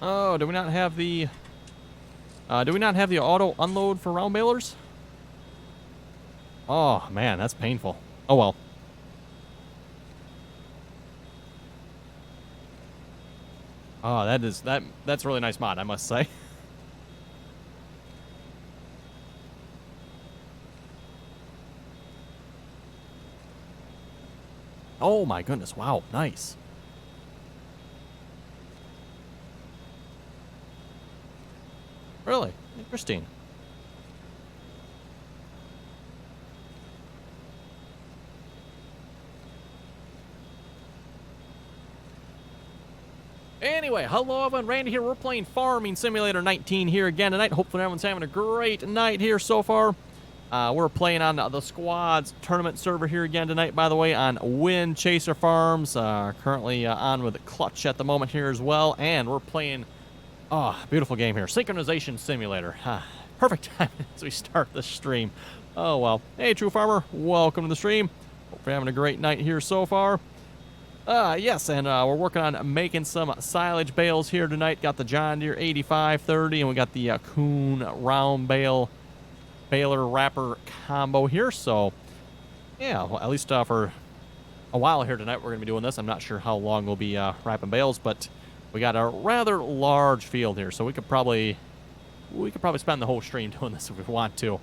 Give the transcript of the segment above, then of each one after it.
Oh, do we not have the... do we not have the auto unload for round balers? Oh, man, that's painful. Oh, well. Oh, that's a really nice mod, I must say. Oh my goodness, wow, nice. Really? Interesting. Anyway, hello everyone, Randy here. We're playing Farming Simulator 19 here again tonight. Hopefully everyone's having a great night here so far. We're playing on the squad's tournament server here again tonight, by the way, on Windchaser Farms. Currently on with Clutch at the moment here as well. And we're playing, beautiful game here, Synchronization Simulator. Perfect time as we start the stream. Oh, well. Hey, True Farmer, welcome to the stream. Hope you're having a great night here so far. Yes, and we're working on making some silage bales here tonight. Got the John Deere 8530, and we got the Kuhn round bale baler wrapper combo here. So, yeah, well, at least for a while here tonight, we're going to be doing this. I'm not sure how long we'll be wrapping bales, but we got a rather large field here, so we could probably spend the whole stream doing this if we want to.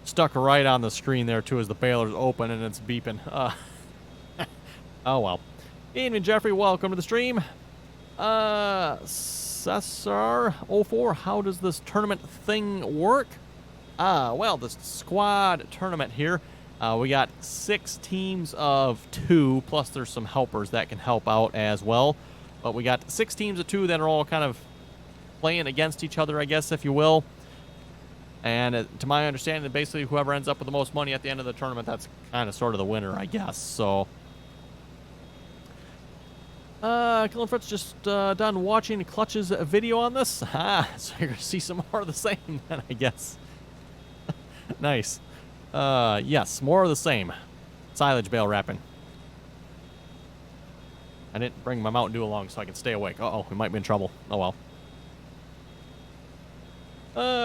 Stuck right on the screen there too as the baler's open and it's beeping. Oh well. Ian and Jeffrey, welcome to the stream. Cesar04, how does this tournament thing work? Well, the squad tournament here, we got 6 teams of 2, plus there's some helpers that can help out as well. But we got 6 teams of 2 that are all kind of playing against each other, I guess, if you will. And to my understanding, basically whoever ends up with the most money at the end of the tournament, that's kind of sort of the winner, I guess. So, Killing Fritz just done watching Clutch's video on this. So you're going to see some more of the same then, I guess. Nice. Yes, more of the same. Silage bale wrapping. I didn't bring my Mountain Dew along so I can stay awake. Uh-oh, we might be in trouble. Oh well.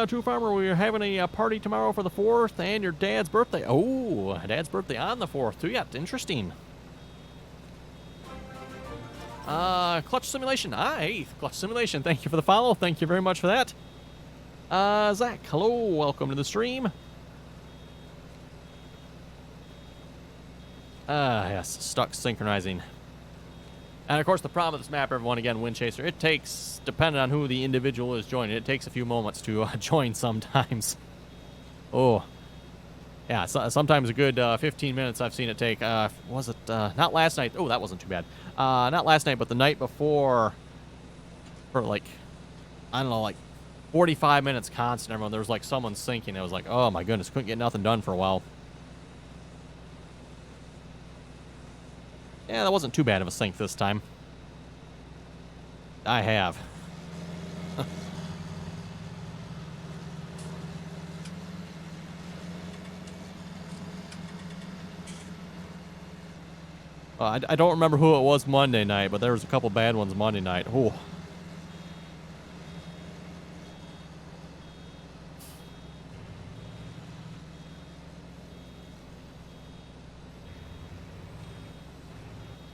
True Farmer, we're having a party tomorrow for the 4th and your dad's birthday. Oh, dad's birthday on the 4th too. Yeah, interesting. Clutch Simulation. Hey, Clutch Simulation. Thank you for the follow. Thank you very much for that. Zach, hello. Welcome to the stream. Yes, stuck synchronizing. And, of course, the problem with this map, everyone, again, Windchaser, it takes, depending on who the individual is joining, it takes a few moments to join sometimes. Oh. Yeah, sometimes a good 15 minutes I've seen it take. Was it, not last night? Oh, that wasn't too bad. Not last night, but the night before, for, like, I don't know, like, 45 minutes constant, everyone. There was, like, someone sinking. It was like, oh, my goodness, couldn't get nothing done for a while. Yeah, that wasn't too bad of a sink this time. I have. I don't remember who it was Monday night, but there was a couple bad ones Monday night. Ooh.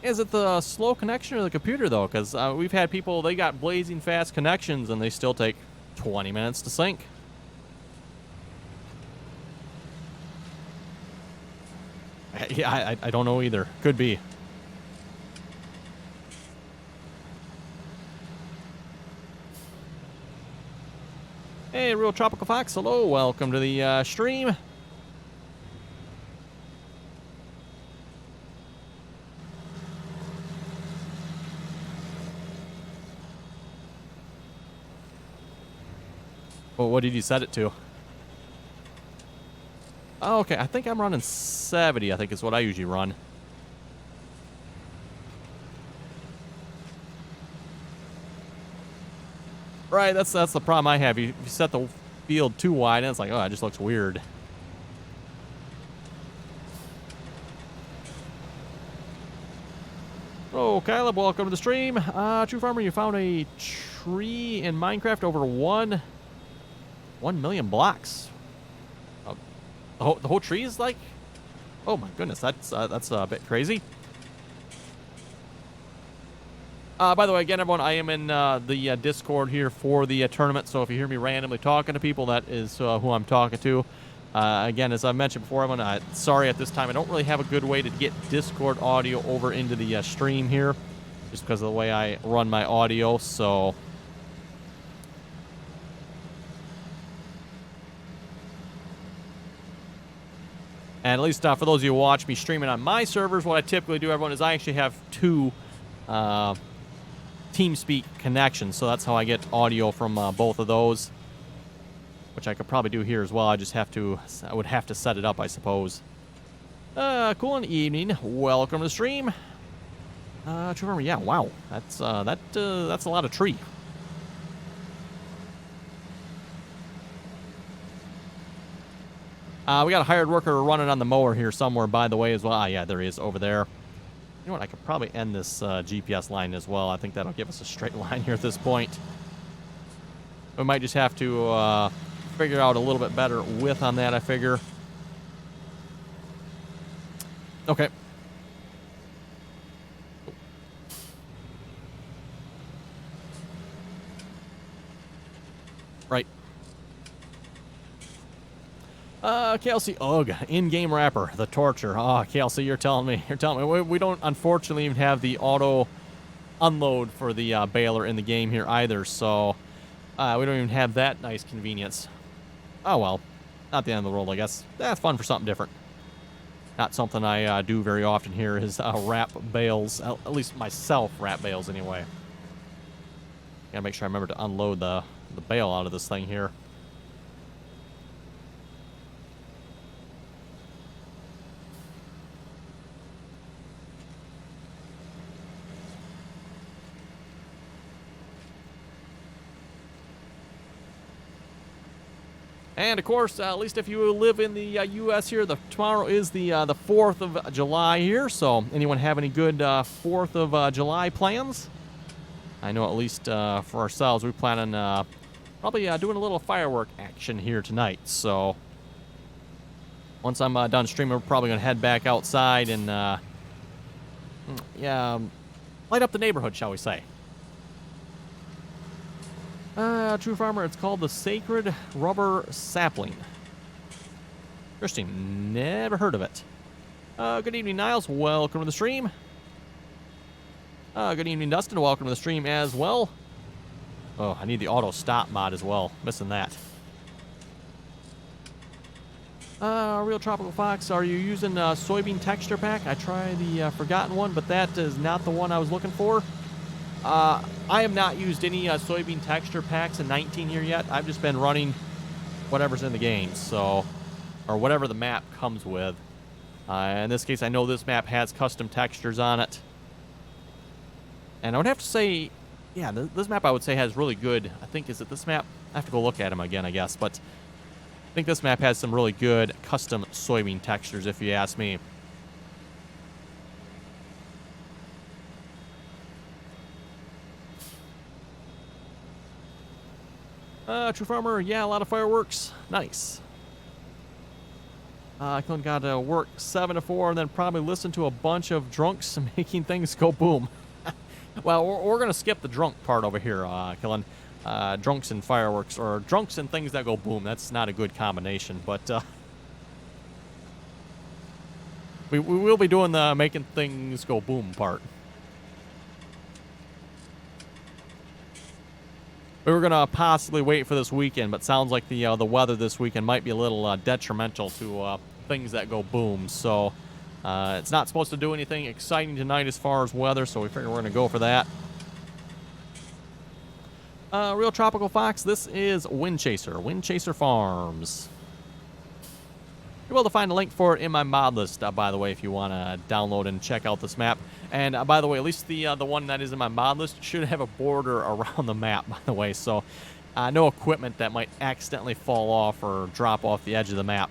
Is it the slow connection or the computer, though? Because we've had people, they got blazing fast connections, and they still take 20 minutes to sync. Yeah, I don't know either. Could be. Hey, Real Tropical Fox, hello. Welcome to the stream. Well, what did you set it to? Oh, okay. I think I'm running 70, I think is what I usually run. Right, that's the problem I have. You set the field too wide, and it's like, oh, it just looks weird. Oh, Caleb, welcome to the stream. True Farmer, you found a tree in Minecraft over 1 million blocks. The whole tree is like... Oh my goodness, that's a bit crazy. By the way, again, everyone, I am in the Discord here for the tournament, so if you hear me randomly talking to people, that is who I'm talking to. Again, as I mentioned before, everyone, sorry at this time, I don't really have a good way to get Discord audio over into the stream here, just because of the way I run my audio, so... And at least for those of you who watch me streaming on my servers, what I typically do, everyone, is I actually have 2 TeamSpeak connections, so that's how I get audio from both of those, which I could probably do here as well. I would have to set it up, I suppose. Cool evening. Welcome to the stream. Trevor, yeah, wow, that's a lot of tree. We got a hired worker running on the mower here somewhere, by the way, as well. Yeah, there he is over there. You know what? I could probably end this GPS line as well. I think that'll give us a straight line here at this point. We might just have to figure out a little bit better width on that, I figure. Okay. Right. Kelsey, ugh, in-game wrapper, the torture. Oh, Kelsey, you're telling me. We don't, unfortunately, even have the auto unload for the baler in the game here either, so we don't even have that nice convenience. Oh, well, not the end of the world, I guess. That's fun for something different. Not something I do very often here is wrap bales, at least myself wrap bales anyway. Gotta make sure I remember to unload the bale out of this thing here. And of course, at least if you live in the U.S. here, tomorrow is the 4th of July here. So, anyone have any good 4th of July plans? I know at least for ourselves, we plan on probably doing a little firework action here tonight. So, once I'm done streaming, we're probably going to head back outside and light up the neighborhood, shall we say. True Farmer, it's called the Sacred Rubber Sapling. Interesting. Never heard of it. Good evening, Niles. Welcome to the stream. Good evening, Dustin. Welcome to the stream as well. Oh, I need the auto stop mod as well. Missing that. Real Tropical Fox, are you using soybean texture pack? I tried the forgotten one, but that is not the one I was looking for. I have not used any soybean texture packs in 19 here yet. I've just been running whatever's in the game, so, or whatever the map comes with. In this case, I know this map has custom textures on it. And I would have to say, yeah, this map I would say has really good, I think, is it this map? I have to go look at them again, I guess, but I think this map has some really good custom soybean textures, if you ask me. True Farmer, yeah, a lot of fireworks. Nice. I got to work 7 to 4 and then probably listen to a bunch of drunks making things go boom. Well, we're going to skip the drunk part over here, Killen. Drunks and fireworks, or drunks and things that go boom. That's not a good combination, but we will be doing the making things go boom part. We were going to possibly wait for this weekend, but sounds like the weather this weekend might be a little detrimental to things that go boom. So it's not supposed to do anything exciting tonight as far as weather, so we figure we're going to go for that. Real Tropical Fox, this is Windchaser. Windchaser Farms. You're able to find a link for it in my mod list, by the way, if you want to download and check out this map. And by the way, at least the one that is in my mod list should have a border around the map, by the way. So no equipment that might accidentally fall off or drop off the edge of the map.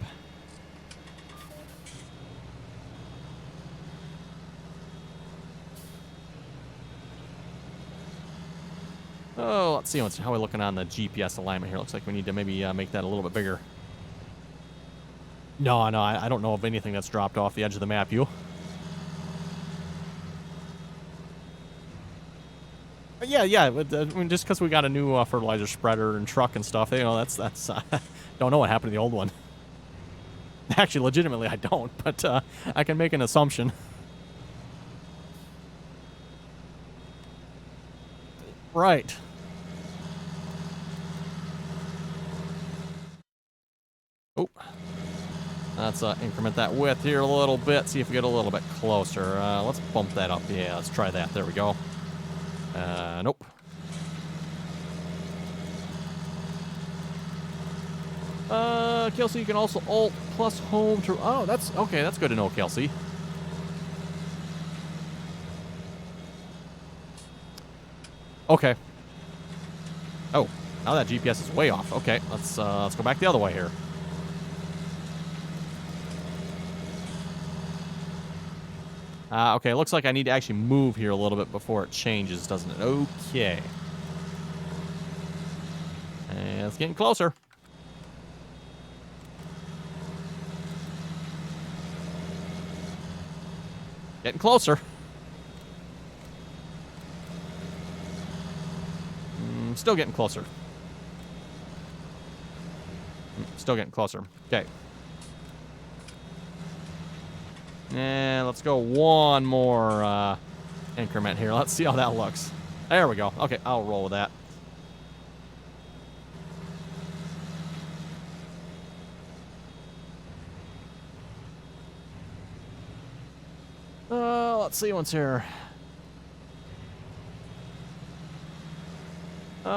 Oh, let's see how we're looking on the GPS alignment here. Looks like we need to maybe make that a little bit bigger. No, I don't know of anything that's dropped off the edge of the map. You? Yeah. But, I mean, just because we got a new fertilizer spreader and truck and stuff, that's don't know what happened to the old one. Actually, legitimately, I don't, but I can make an assumption. Right. Oh. Let's increment that width here a little bit, see if we get a little bit closer. Let's bump that up. Yeah, let's try that. There we go. Nope. Kelsey, you can also alt plus home to... Oh, that's... Okay, that's good to know, Kelsey. Okay. Oh, now that GPS is way off. Okay, let's go back the other way here. Okay, looks like I need to actually move here a little bit before it changes, doesn't it? Okay. And it's getting closer. Getting closer. Still getting closer. Still getting closer. Okay. And let's go one more increment here. Let's see how that looks. There we go. Okay, I'll roll with that. Let's see what's here.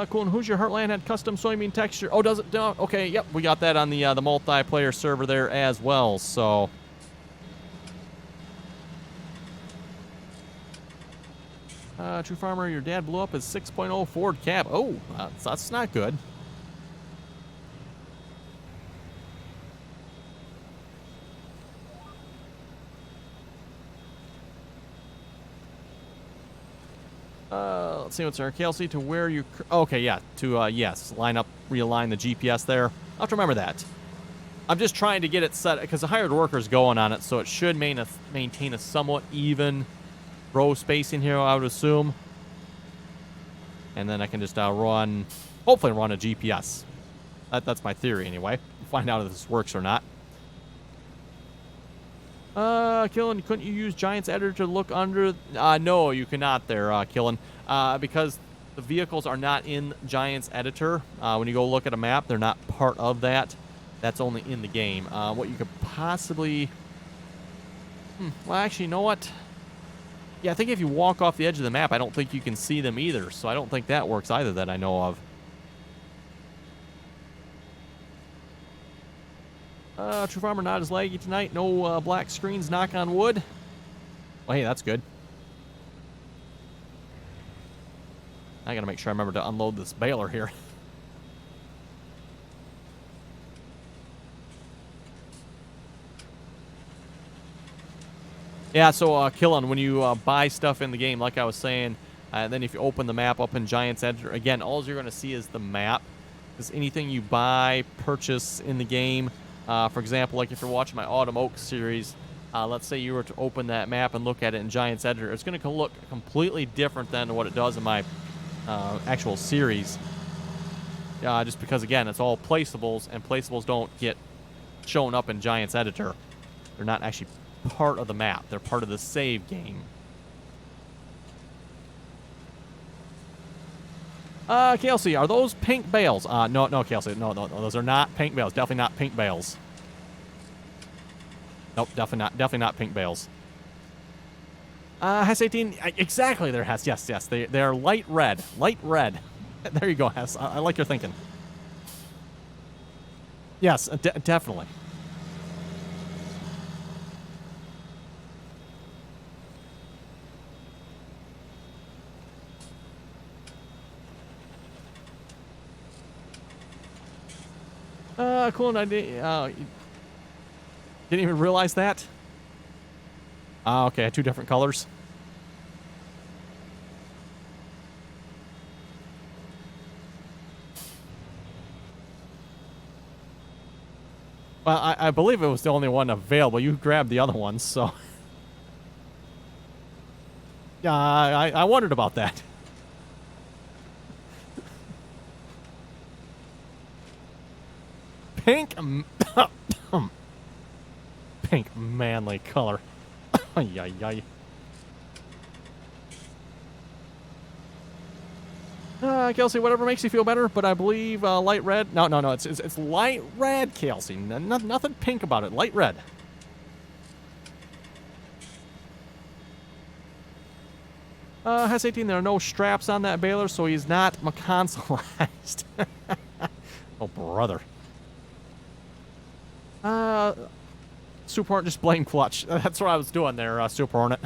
Cool. And Who's Your Heartland had custom soybean texture. Oh, does it? No. Okay, yep. We got that on the multiplayer server there as well. So. True Farmer, your dad blew up his 6.0 Ford cab. Oh, that's not good. Let's see what's there. Kelsey, to where you... Okay, yeah. To, yes, realign the GPS there. I'll have to remember that. I'm just trying to get it set, because the hired worker's going on it, so it should maintain a somewhat even row spacing here, I would assume. And then I can just hopefully run a GPS. That's my theory, anyway. We'll find out if this works or not. Killen, couldn't you use Giant's Editor to look under? No, you cannot there, Killen. Because the vehicles are not in Giant's Editor. When you go look at a map, they're not part of that. That's only in the game. What you could possibly... well, actually, you know what? Yeah, I think if you walk off the edge of the map, I don't think you can see them either. So I don't think that works either that I know of. True Farmer not as laggy tonight. No black screens, knock on wood. Well, hey, that's good. I gotta make sure I remember to unload this baler here. Yeah, so Killen, when you buy stuff in the game, like I was saying, then if you open the map up in Giant's Editor, again, all you're going to see is the map. Because anything you buy, purchase in the game, for example, like if you're watching my Autumn Oak series, let's say you were to open that map and look at it in Giant's Editor, it's going to look completely different than what it does in my actual series. Just because, again, it's all placeables, and placeables don't get shown up in Giant's Editor. They're not actually part of the map. They're part of the save game. Kelsey, are those pink bales? No, Kelsey. No, those are not pink bales. Definitely not pink bales. Nope, definitely not pink bales. Hess 18, exactly, they're Hess. Yes, they are light red. Light red. There you go, Hess. I like your thinking. Yes, definitely. Cool. And I didn't even realize that. Okay, two different colors. Well, I believe it was the only one available. You grabbed the other ones, so. Yeah, I wondered about that. Pink. Pink manly color. Ay, ay, ay. Kelsey, whatever makes you feel better, but I believe light red. No, it's light red, Kelsey. Nothing pink about it. Light red. Has 18. There are no straps on that baler, so he's not consolized. Oh, brother. Super Hornet, just blame clutch. That's what I was doing there, Super Hornet.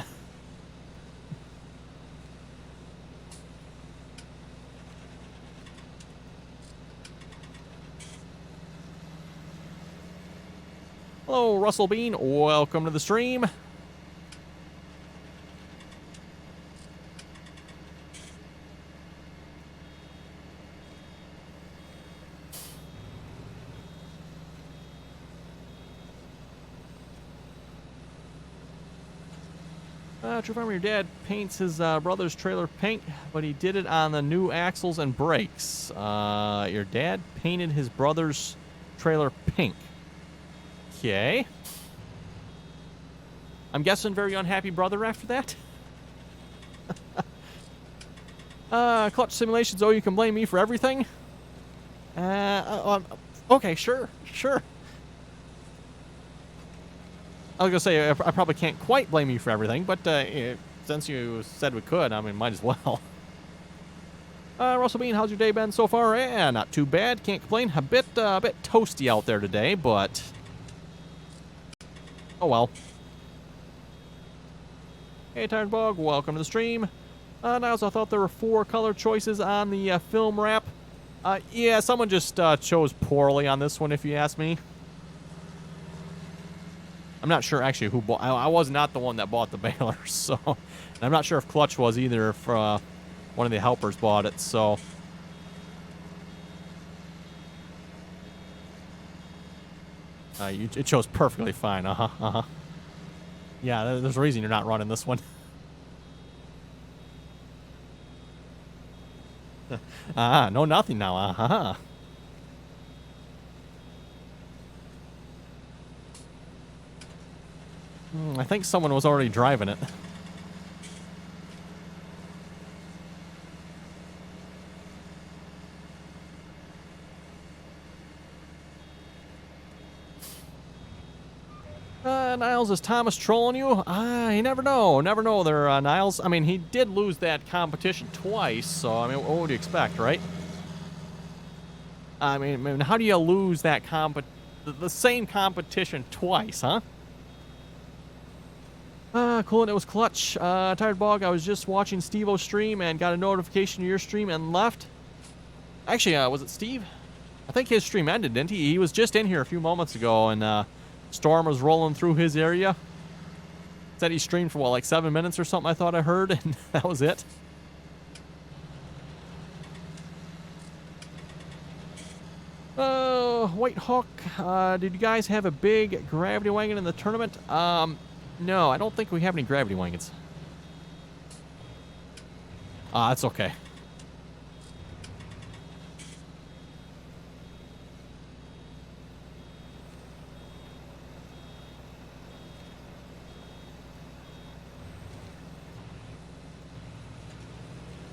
Hello, Russell Bean. Welcome to the stream. True Farmer, your dad paints his brother's trailer pink, but he did it on the new axles and brakes. Your dad painted his brother's trailer pink. Okay. I'm guessing very unhappy brother after that. Clutch simulations. Oh, you can blame me for everything? Okay, sure. I was going to say, I probably can't quite blame you for everything, but since you said we could, I mean, might as well. Russell Bean, how's your day been so far? Not too bad. Can't complain. A bit toasty out there today, but oh well. Hey, Tired Bug, welcome to the stream. Niles, I thought there were 4 color choices on the film wrap. Yeah, someone just chose poorly on this one, if you ask me. I'm not sure actually who bought. I was not the one that bought the baler, so and I'm not sure if Clutch was either. If one of the helpers bought it, so. It chose perfectly fine. Yeah, there's a reason you're not running this one. No, nothing now. I think someone was already driving it. Niles, is Thomas trolling you? You never know. Never know there, Niles. I mean, he did lose that competition twice, so, I mean, what would you expect, right? I mean how do you lose that the same competition twice, huh? Cool, and it was Clutch. Tired Bog, I was just watching Steve-O's stream and got a notification of your stream and left. Actually, was it Steve? I think his stream ended, didn't he? He was just in here a few moments ago, and storm was rolling through his area. Said he streamed for, what, like 7 minutes or something, I thought I heard, and that was it. White Hawk, did you guys have a big gravity wagon in the tournament? No, I don't think we have any gravity wagons. That's okay.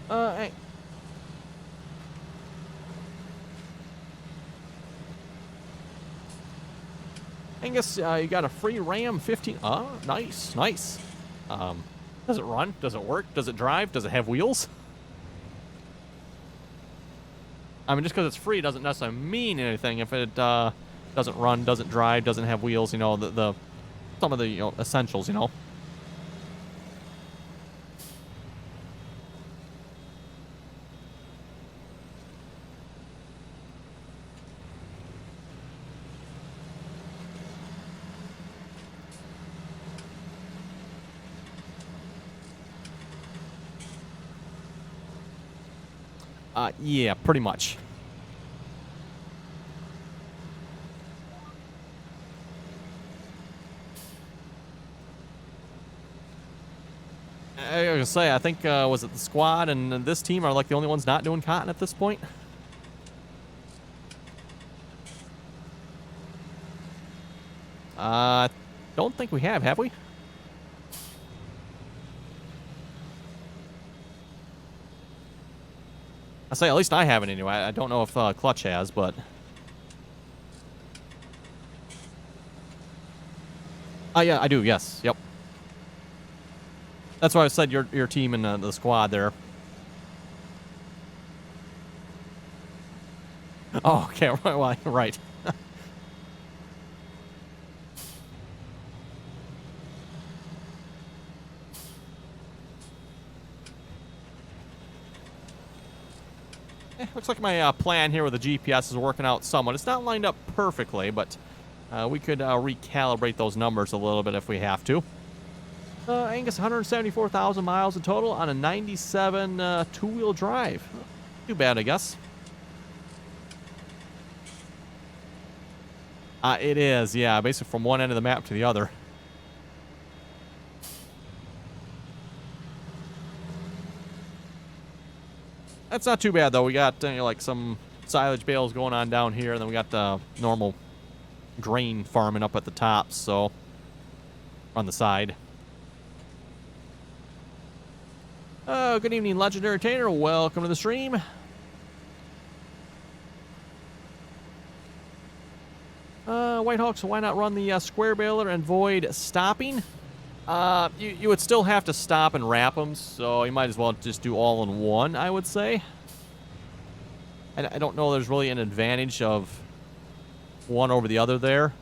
Hey. Angus, you got a free Ram 15. Nice. Does it run? Does it work? Does it drive? Does it have wheels? I mean, just because it's free doesn't necessarily mean anything. If it doesn't run, doesn't drive, doesn't have wheels, you know, some of the essentials, you know. Yeah, pretty much. I was gonna say, I think, was it the squad and this team are like the only ones not doing cotton at this point? Don't think we have we? I say, at least I haven't anyway. I don't know if Clutch has, but... Oh, yeah, I do, yes. Yep. That's why I said your team and the squad there. Oh, okay, right. Looks like my plan here with the GPS is working out somewhat. It's not lined up perfectly, but we could recalibrate those numbers a little bit if we have to. Angus, 174,000 miles in total on a 97 two-wheel drive. Too bad, I guess. It is, yeah, basically from one end of the map to the other. That's not too bad, though. We got like some silage bales going on down here, and then we got the normal grain farming up at the top, so on the side. Good evening, Legendary Tater. Welcome to the stream. Whitehawk, so why not run the square baler and void stopping? You would still have to stop and wrap them, so you might as well just do all in one, I would say. I don't know there's really an advantage of one over the other there.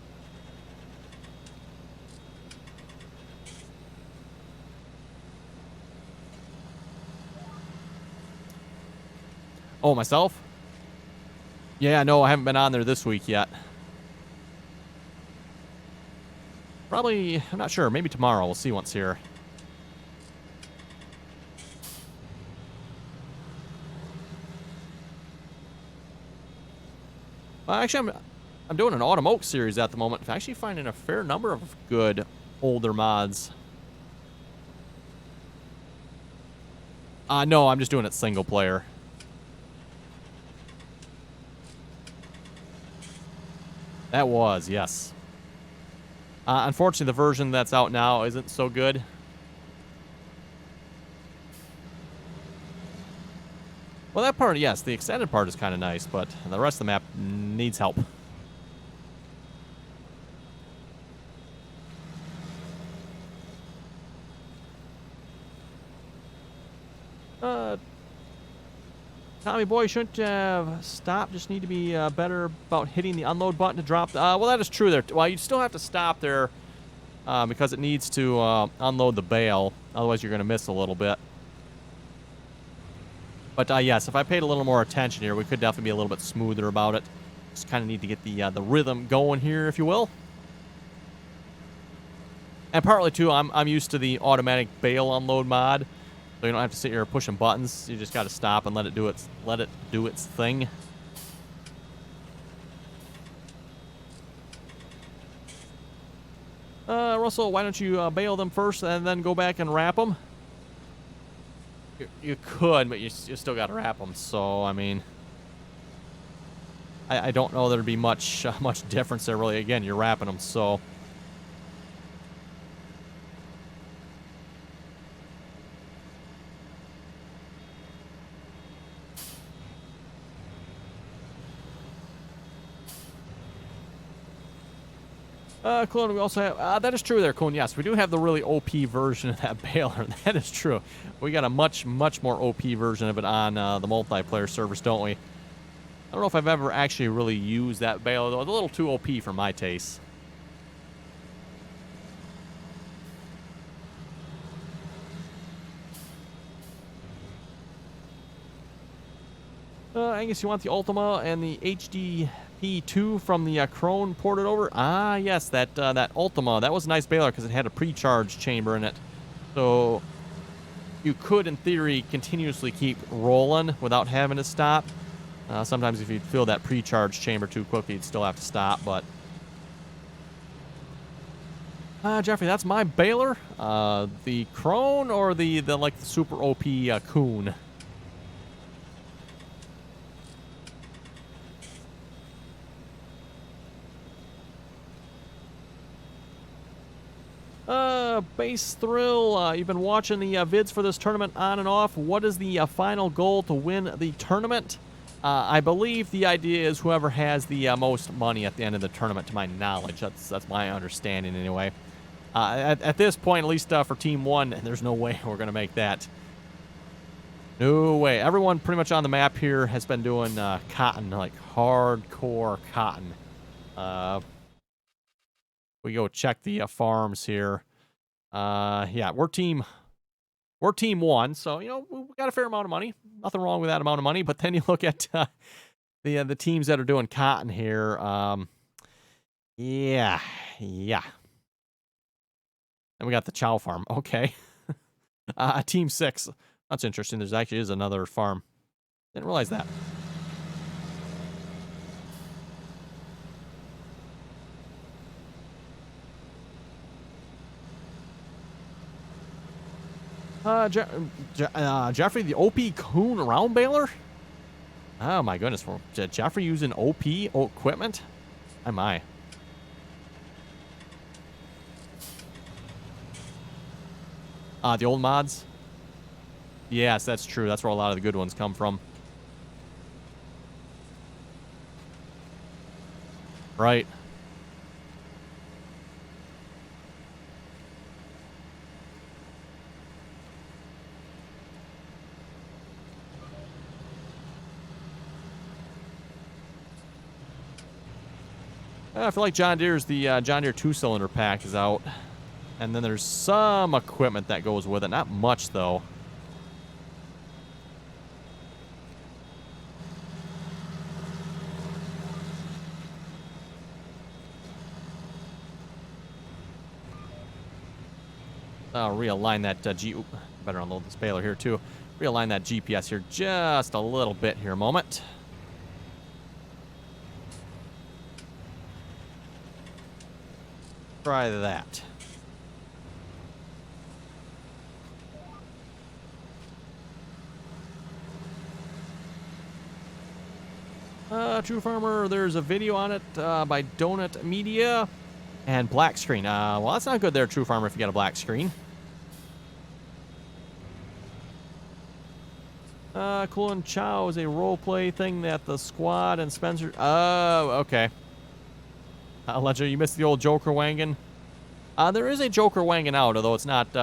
Oh, myself? Yeah, no, I haven't been on there this week yet. Probably, I'm not sure, maybe tomorrow. We'll see once here. Well, actually, I'm doing an Autumn Oak series at the moment. I'm actually finding a fair number of good older mods. No, I'm just doing it single player. That was, yes. Unfortunately, the version that's out now isn't so good. Well, that part, yes, the extended part is kind of nice, but the rest of the map needs help. Tommy boy, shouldn't have stopped. Just need to be better about hitting the unload button to drop. Well, that is true there. Well, you still have to stop there because it needs to unload the bale. Otherwise, you're going to miss a little bit. But yes, if I paid a little more attention here, we could definitely be a little bit smoother about it. Just kind of need to get the rhythm going here, if you will. And partly too, I'm used to the automatic bale unload mod. So you don't have to sit here pushing buttons. You just got to stop and let it do its thing. Russell, why don't you bale them first and then go back and wrap them? You could, but you still got to wrap them. So I mean, I don't know there'd be much difference there really. Again, you're wrapping them, so. Clone, we also have, that is true there, Clone. Yes, we do have the really OP version of that baler. That is true. We got a much more OP version of it on the multiplayer servers, don't we? I don't know if I've ever actually really used that baler, though. It's a little too OP for my taste. Angus, you want the Ultima and the HDP2 from the Crone ported over? Ah, yes, that Ultima. That was a nice baler because it had a pre-charge chamber in it. So you could, in theory, continuously keep rolling without having to stop. Sometimes if you fill that pre-charge chamber too quickly, you'd still have to stop, but... Jeffrey, that's my baler. The crone or the like the super OP coon? Base Thrill, you've been watching the vids for this tournament on and off. What is the final goal to win the tournament? I believe the idea is whoever has the most money at the end of the tournament, to my knowledge. That's my understanding anyway. At this point, at least for Team 1, there's no way we're going to make that. No way. Everyone pretty much on the map here has been doing cotton, like hardcore cotton. We go check the farms here. Yeah, we're team 1, so you know we got a fair amount of money. Nothing wrong with that amount of money. But then you look at the teams that are doing cotton here. Yeah. And we got the Chow farm. Okay. Team 6. That's interesting. There's actually is another farm. Didn't realize that. Jeffrey, the OP coon round baler? Oh my goodness, Jeffrey using OP equipment? Oh my. The old mods? Yes, that's true. That's where a lot of the good ones come from. Right. I feel like John Deere's the John Deere 2-cylinder pack is out. And then there's some equipment that goes with it. Not much, though. I'll realign that better unload this baler here, too. Realign that GPS here just a little bit here a moment. Try that. True Farmer, there's a video on it by Donut Media and black screen. Well, that's not good there, True Farmer, if you got a black screen. Cool and Chow is a roleplay thing that the squad and Spencer... Oh, okay. Ledger, you missed the old Joker Wangan. There is a Joker Wangan out, although it's not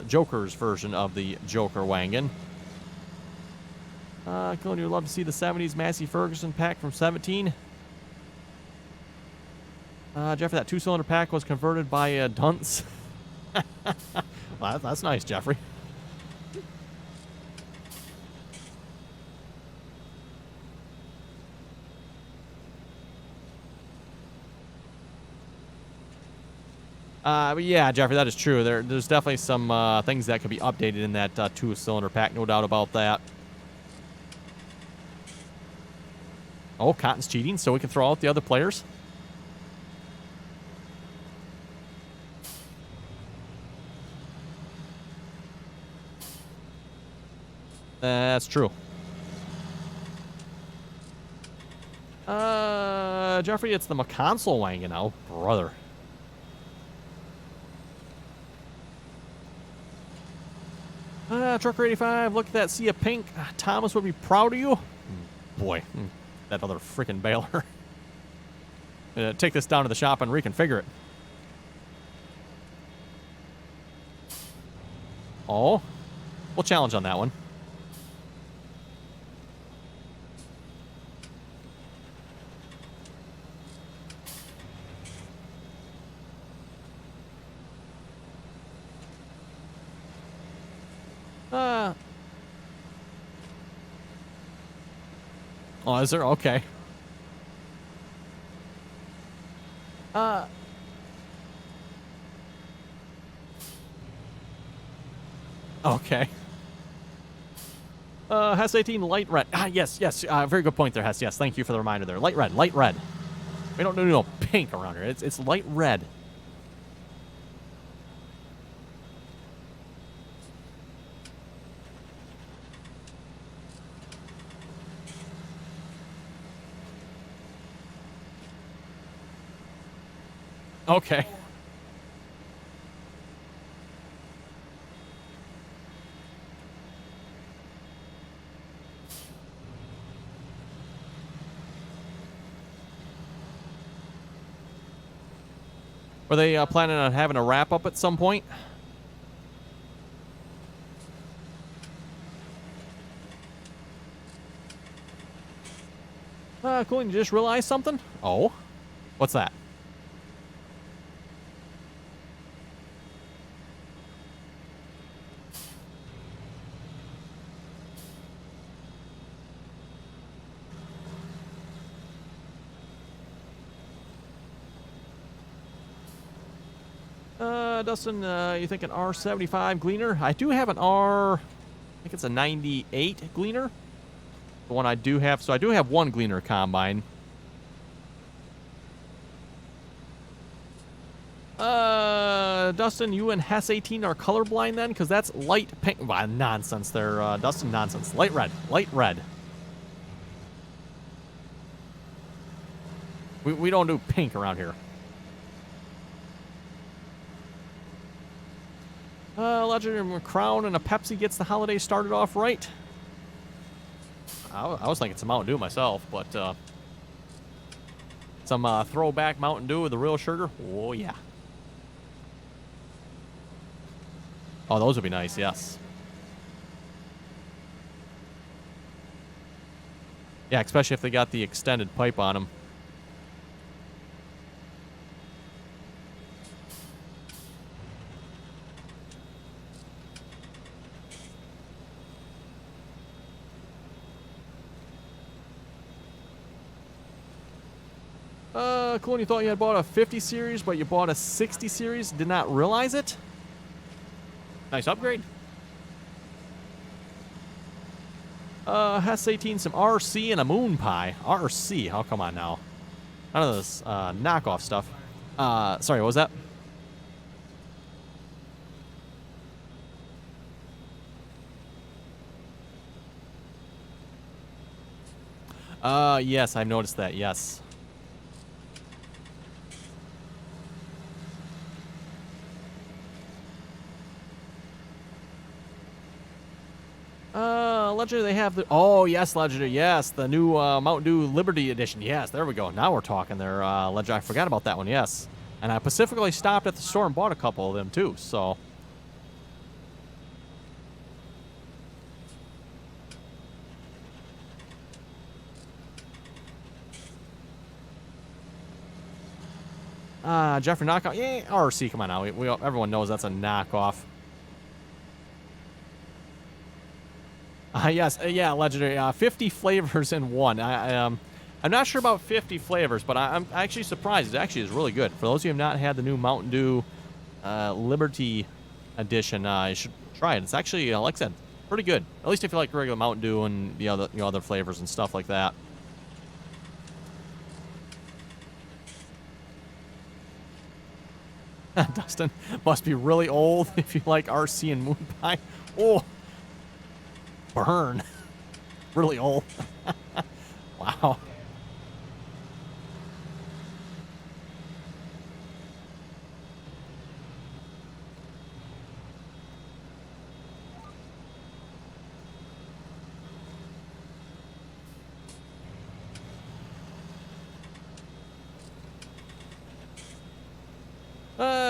Joker's version of the Joker Wangan. Cool, you'd love to see the 70s Massey Ferguson pack from 17. Jeffrey, that 2-cylinder pack was converted by a dunce. Well, that's nice, Jeffrey. But yeah, Jeffrey, that is true. There's definitely some things that could be updated in that 2-cylinder pack, no doubt about that. Oh, Cotton's cheating, so we can throw out the other players. That's true. Jeffrey, it's the McConsole Wangan now, brother. Trucker 85, look at that sea of pink. Thomas would be proud of you. Boy, that other freaking baler. Take this down to the shop and reconfigure it. Oh, we'll challenge on that one. Oh, is there? Okay. Okay. Hess 18 light red. Yes. Very good point there, Hess. Yes, thank you for the reminder there. Light red. We don't do no pink around here. It's light red. Okay. Were they planning on having a wrap up at some point? Cool. You just realized something? Oh, what's that? Dustin, you think an R75 gleaner? I do have an I think it's a 98 gleaner. The one I do have. So I do have one gleaner combine. Dustin, you and Hess 18 are colorblind then? Because that's light pink. Well, nonsense there, Dustin, nonsense. Light red. Light red. We don't do pink around here. Legendary Crown and a Pepsi gets the holiday started off right. I was thinking some Mountain Dew myself, but some throwback Mountain Dew with the real sugar. Oh, yeah. Oh, those would be nice, yes. Yeah, especially if they got the extended pipe on them. Cool, and you thought you had bought a 50 series, but you bought a 60 series, did not realize it? Nice upgrade. Hess 18, some RC and a moon pie. RC, oh, come on now. None of this knockoff stuff. Sorry, what was that? Yes, I've noticed that, yes. Legendary, they have the... Oh, yes, Legendary, yes. The new Mountain Dew Liberty Edition. Yes, there we go. Now we're talking there, Legendary. I forgot about that one, yes. And I specifically stopped at the store and bought a couple of them, too, so... Jeffrey knockoff. Yeah, RC, come on now. Everyone knows that's a knockoff. Yes, yeah, Legendary. 50 flavors in one. I'm not sure about 50 flavors, but I'm actually surprised. It actually is really good. For those of you who have not had the new Mountain Dew Liberty Edition, you should try it. It's actually, like I said, pretty good. At least if you like regular Mountain Dew and the other flavors and stuff like that. Dustin must be really old if you like RC and Moon Pie. Oh, burn. Really old. Wow.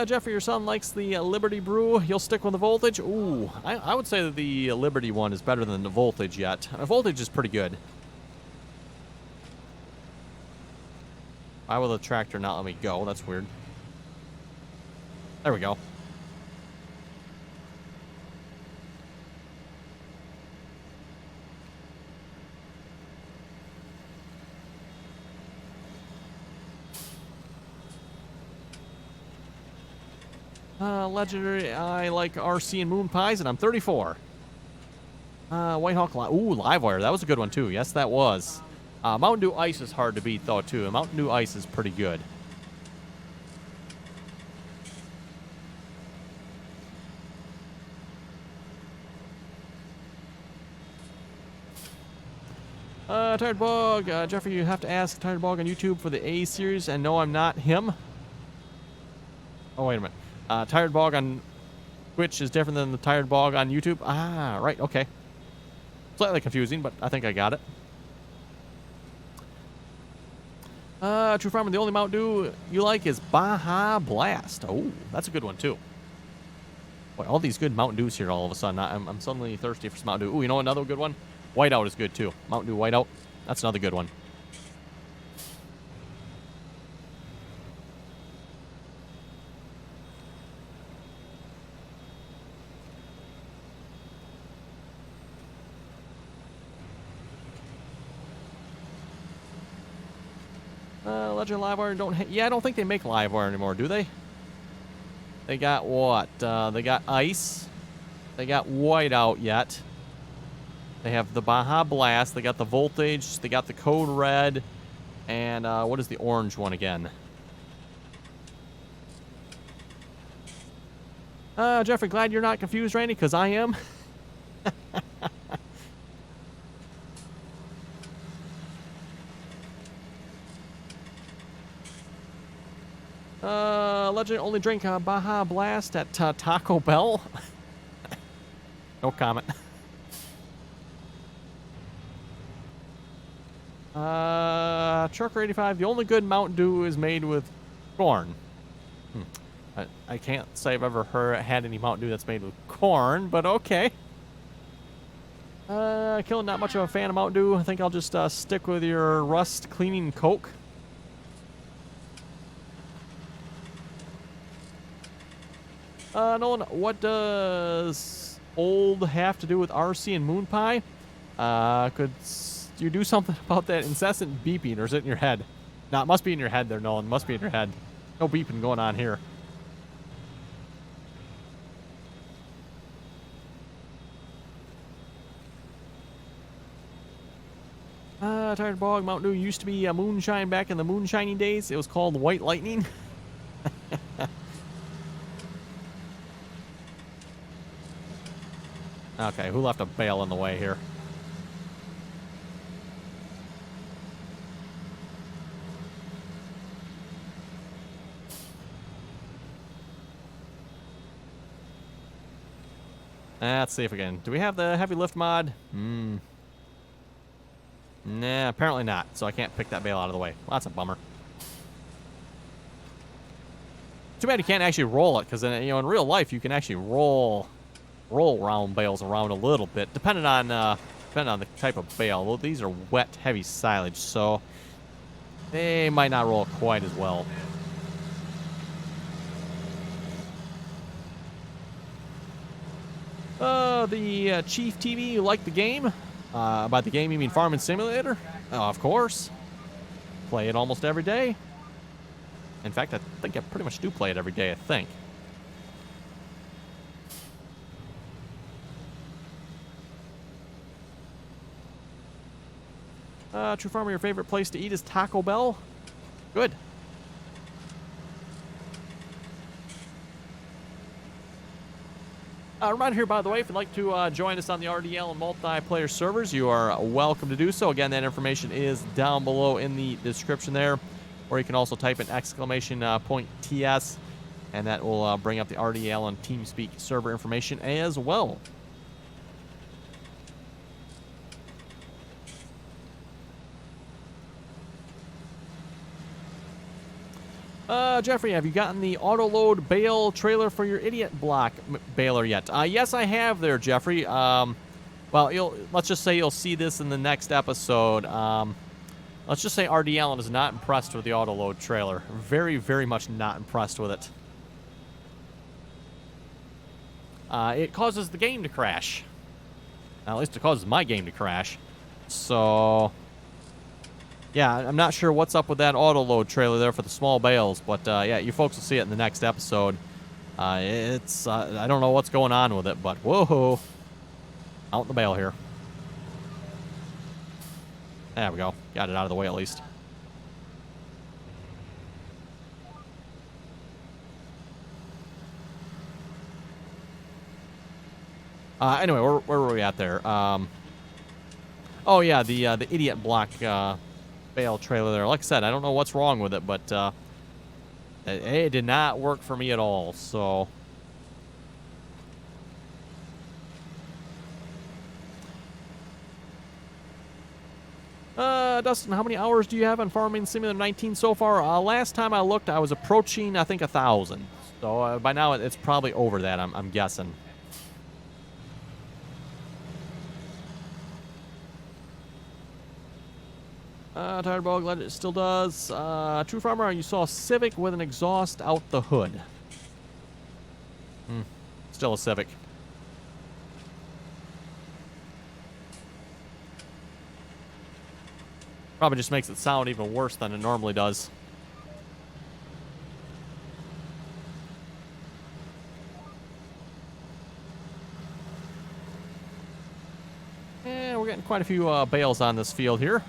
Jeffrey, your son likes the Liberty Brew. You'll stick with the Voltage? Ooh, I would say that the Liberty one is better than the Voltage yet. Voltage is pretty good. Why will the tractor not let me go? That's weird. There we go. Legendary, I like RC and Moon Pies, and I'm 34. White Hawk, ooh, Livewire, that was a good one, too. Yes, that was. Mountain Dew Ice is hard to beat, though, too. Mountain Dew Ice is pretty good. Tired Bog, Jeffrey, you have to ask Tired Bog on YouTube for the A series, and no, I'm not him. Oh, wait a minute. Tired Bog on Twitch is different than the Tired Bog on YouTube. Ah, right. Okay. Slightly confusing, but I think I got it. True Farmer, the only Mountain Dew you like is Baja Blast. Oh, that's a good one, too. Boy, all these good Mountain Dews here all of a sudden. I'm suddenly thirsty for some Mountain Dew. Ooh, you know another good one? Whiteout is good, too. Mountain Dew Whiteout. That's another good one. Legend Livewire don't... Yeah, I don't think they make Livewire anymore, do they? They got what? They got Ice. They got Whiteout yet. They have the Baja Blast. They got the Voltage. They got the Code Red. And what is the orange one again? Jeffrey, glad you're not confused, Randy, because I am. Legend only drink Baja Blast at Taco Bell. No comment. Trucker 85. The only good Mountain Dew is made with corn. I can't say I've ever had any Mountain Dew that's made with corn, but okay. Killing, not much of a fan of Mountain Dew. I think I'll just stick with your rust cleaning Coke. Nolan, what does old have to do with RC and Moon Pie? Could you do something about that incessant beeping, or is it in your head? No, it must be in your head there, Nolan. Must be in your head. No beeping going on here. Tired Bog, Mountain Dew used to be moonshine back in the moonshining days. It was called White Lightning. Okay, who left a bale in the way here? Let's see if we can. Do we have the heavy lift mod? Nah, apparently not. So I can't pick that bale out of the way. Well, that's a bummer. Too bad you can't actually roll it, because in real life you can actually roll round bales around a little bit, depending on the type of bale. Well, these are wet, heavy silage, so they might not roll quite as well. The Chief TV, you like the game? By the game, you mean Farming Simulator? Of course. Play it almost every day. In fact, I think I pretty much do play it every day, I think. True Farmer, your favorite place to eat is Taco Bell? Good. Reminder here, by the way, if you'd like to join us on the RDAllen multiplayer servers, you are welcome to do so. Again, that information is down below in the description there. Or you can also type in !TS, and that will bring up the RDAllen TeamSpeak server information as well. Jeffrey, have you gotten the auto-load Bale trailer for your idiot block baler yet? Yes, I have there, Jeffrey. Well, let's just say you'll see this in the next episode. Let's just say RDAllen is not impressed with the auto-load trailer. Very, very much not impressed with it. It causes the game to crash. At least it causes my game to crash. So... yeah, I'm not sure what's up with that auto-load trailer there for the small bales, but yeah, you folks will see it in the next episode. I don't know what's going on with it, but whoa, out in the bale here. There we go. Got it out of the way at least. Anyway, where were we at there? Oh yeah, the idiot block Bale trailer there. Like I said, I don't know what's wrong with it, but It did not work for me at all, so... Dustin, how many hours do you have on Farming Simulator 19 so far? Last time I looked, I was approaching, I think, 1,000. So by now, it's probably over that, I'm guessing. Tired Bog, it still does. True Farmer, you saw a Civic with an exhaust out the hood. Still a Civic. Probably just makes it sound even worse than it normally does. And we're getting quite a few bales on this field here.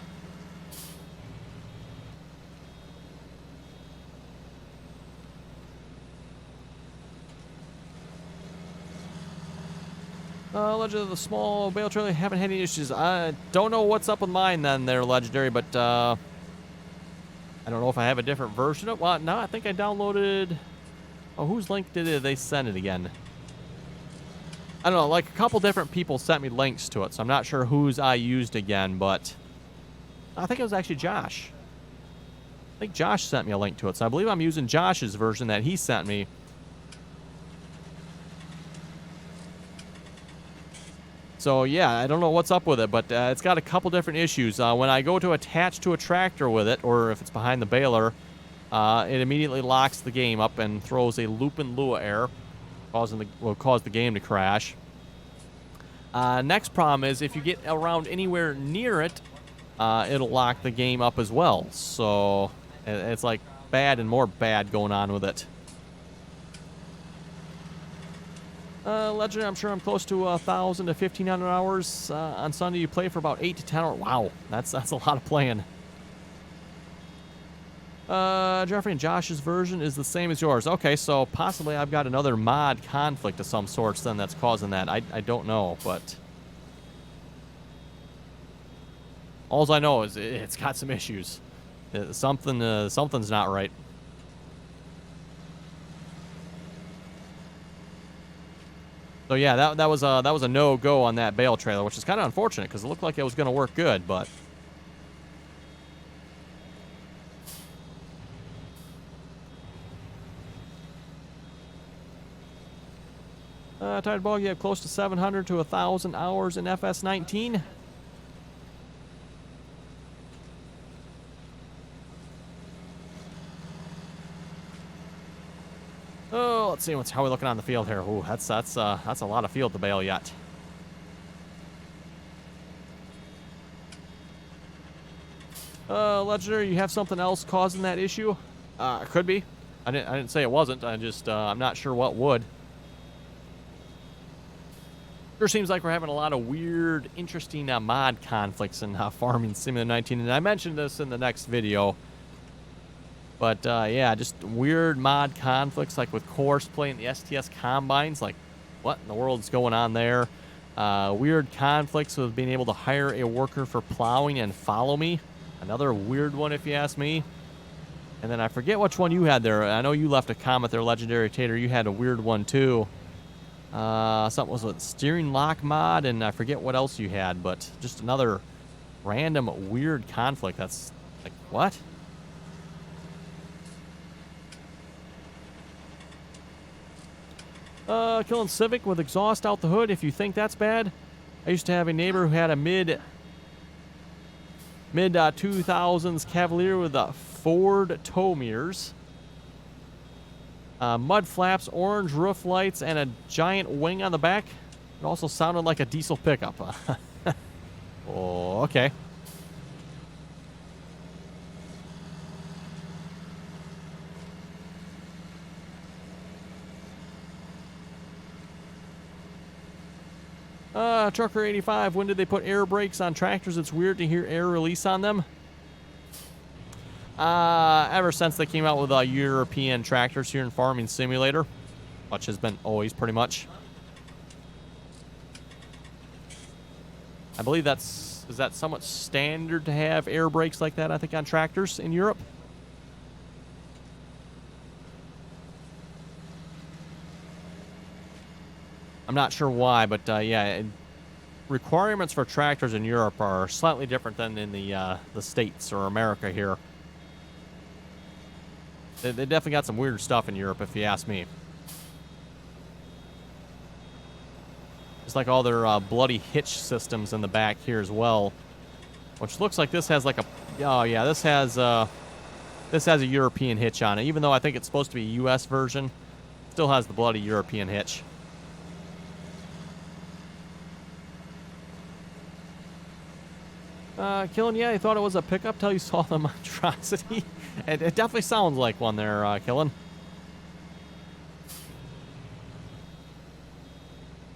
Legend of the small bale trailer, haven't had any issues. I don't know what's up with mine then there, Legendary, but I don't know if I have a different version of it. Well, no, I think I downloaded... Oh, whose link did they send it again? I don't know, like a couple different people sent me links to it, so I'm not sure whose I used again, but I think it was actually Josh. I think Josh sent me a link to it, so I believe I'm using Josh's version that he sent me. So, yeah, I don't know what's up with it, but it's got a couple different issues. When I go to attach to a tractor with it, or if it's behind the baler, it immediately locks the game up and throws a loop and lua error, will cause the game to crash. Next problem is if you get around anywhere near it, it'll lock the game up as well. So, it's like bad and more bad going on with it. Legend, I'm sure I'm close to 1,000 to 1,500 hours. On Sunday, you play for about 8 to 10 hours. Wow, that's a lot of playing. Jeffrey and Josh's version is the same as yours. Okay, so possibly I've got another mod conflict of some sorts then that's causing that. I don't know, but... All I know is it's got some issues. Something's not right. So yeah, that was a no-go on that bale trailer, which is kind of unfortunate because it looked like it was going to work good, but Tired Bog, you have close to 700 to 1,000 hours in FS19. Oh, let's see how we're looking on the field here. Ooh, that's a lot of field to bale yet. Legendary, you have something else causing that issue? Could be. I didn't say it wasn't. I'm not sure what would. Sure seems like we're having a lot of weird, interesting mod conflicts in Farming Simulator 19, and I mentioned this in the next video. But, yeah, just weird mod conflicts, like with course play and the STS combines. Like, what in the world is going on there? Weird conflicts with being able to hire a worker for plowing and follow me. Another weird one, if you ask me. And then I forget which one you had there. I know you left a comment there, Legendary Tater. You had a weird one, too. Something was with steering lock mod, and I forget what else you had. But just another random weird conflict. That's like, what? Killing Civic with exhaust out the hood, if you think that's bad. I used to have a neighbor who had a mid 2000s Cavalier with Ford tow mirrors, mud flaps, orange roof lights, and a giant wing on the back. It also sounded like a diesel pickup. Oh, okay. Trucker 85, when did they put air brakes on tractors? It's weird to hear air release on them. Ever since they came out with European tractors here in Farming Simulator, which has been always pretty much. I believe is that somewhat standard to have air brakes like that, I think, on tractors in Europe? I'm not sure why, but yeah, requirements for tractors in Europe are slightly different than in the States or America here. They definitely got some weird stuff in Europe, if you ask me. It's like all their bloody hitch systems in the back here as well, which looks like this has like a... Oh, yeah, this has a European hitch on it. Even though I think it's supposed to be a U.S. version, still has the bloody European hitch. Killen, yeah, he thought it was a pickup till you saw the monstrosity. It definitely sounds like one there, Killen.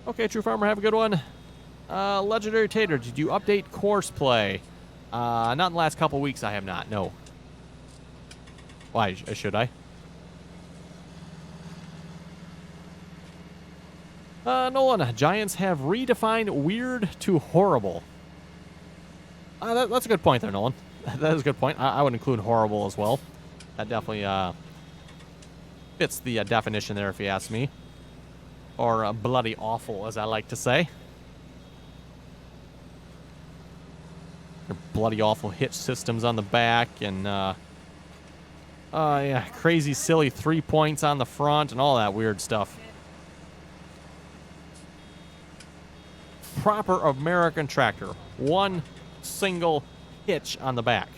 Okay, True Farmer, have a good one. Legendary Tater, did you update course play? Not in the last couple weeks, I have not, no. Why, should I? Nolan, Giants have redefined weird to horrible. That's a good point there, Nolan. That is a good point. I would include horrible as well. That definitely fits the definition there, if you ask me. Or bloody awful, as I like to say. Your bloody awful hitch systems on the back, and yeah, crazy silly 3 points on the front, and all that weird stuff. Proper American tractor. One single hitch on the back.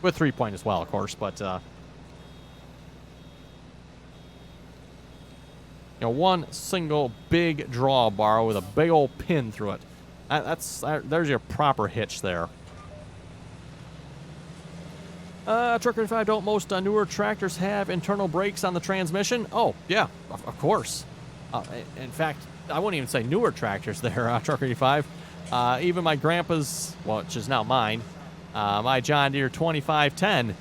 With 3-point as well, of course, but you know, one single big drawbar with a big old pin through it. There's your proper hitch there. Trucker 5, don't most newer tractors have internal brakes on the transmission? Oh, yeah, of course. In fact, I wouldn't even say newer tractors there, Trucker 85. Even my grandpa's, well, which is now mine, my John Deere 2510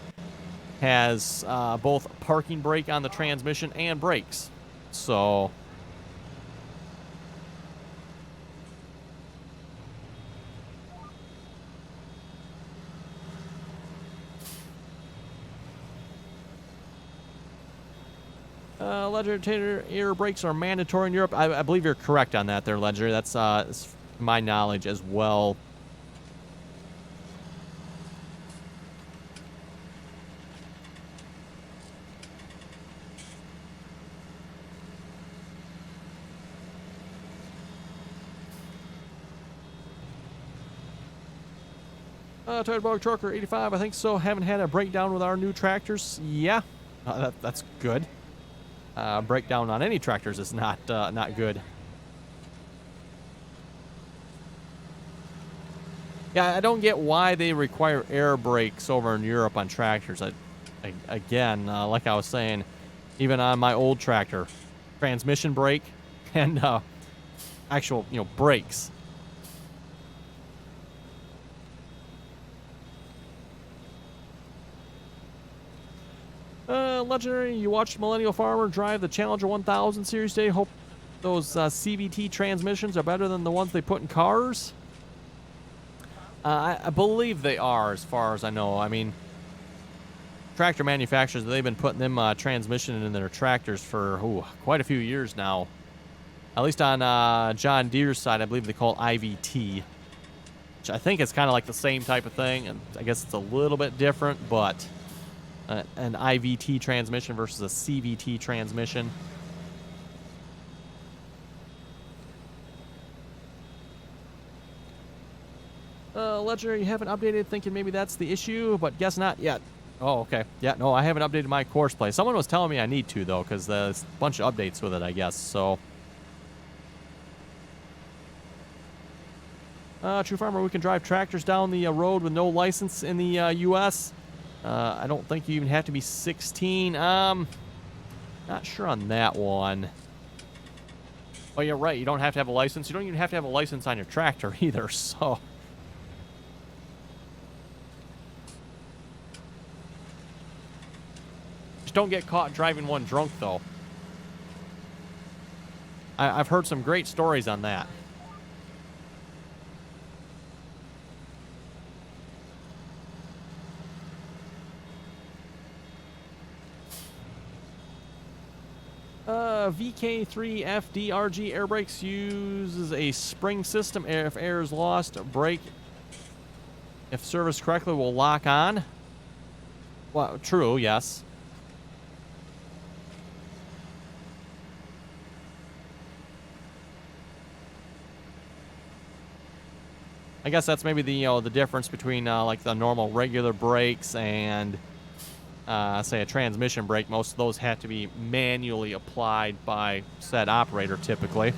has both parking brake on the transmission and brakes. So... Legendary air brakes are mandatory in Europe. I believe you're correct on that there, Legendary. That's my knowledge as well. Tiredbog Trucker 85, I think so. Haven't had a breakdown with our new tractors. Yeah, that's good. Breakdown on any tractors is not good. Yeah, I don't get why they require air brakes over in Europe on tractors. Again, like I was saying, even on my old tractor, transmission brake and actual, brakes. Legendary, you watched Millennial Farmer drive the Challenger 1000 series today. Hope those CVT transmissions are better than the ones they put in cars. I believe they are, as far as I know. I mean, tractor manufacturers, they've been putting them transmission in their tractors for quite a few years now. At least on John Deere's side, I believe they call it IVT, which I think is kind of like the same type of thing. And I guess it's a little bit different, but an IVT transmission versus a CVT transmission. Legendary, you haven't updated, thinking maybe that's the issue, but guess not yet. Oh, okay. Yeah, no, I haven't updated my course play. Someone was telling me I need to, though, because there's a bunch of updates with it, I guess, so... True Farmer, we can drive tractors down the road with no license in the U.S. I don't think you even have to be 16. Not sure on that one. Oh, you're right. You don't have to have a license. You don't even have to have a license on your tractor either, so... Just don't get caught driving one drunk, though. I've heard some great stories on that. VK3 FDRG air brakes uses a spring system. If air is lost, brake, if serviced correctly, will lock on. Well, true, yes. I guess that's maybe the the difference between like the normal regular brakes and say a transmission brake. Most of those have to be manually applied by said operator typically.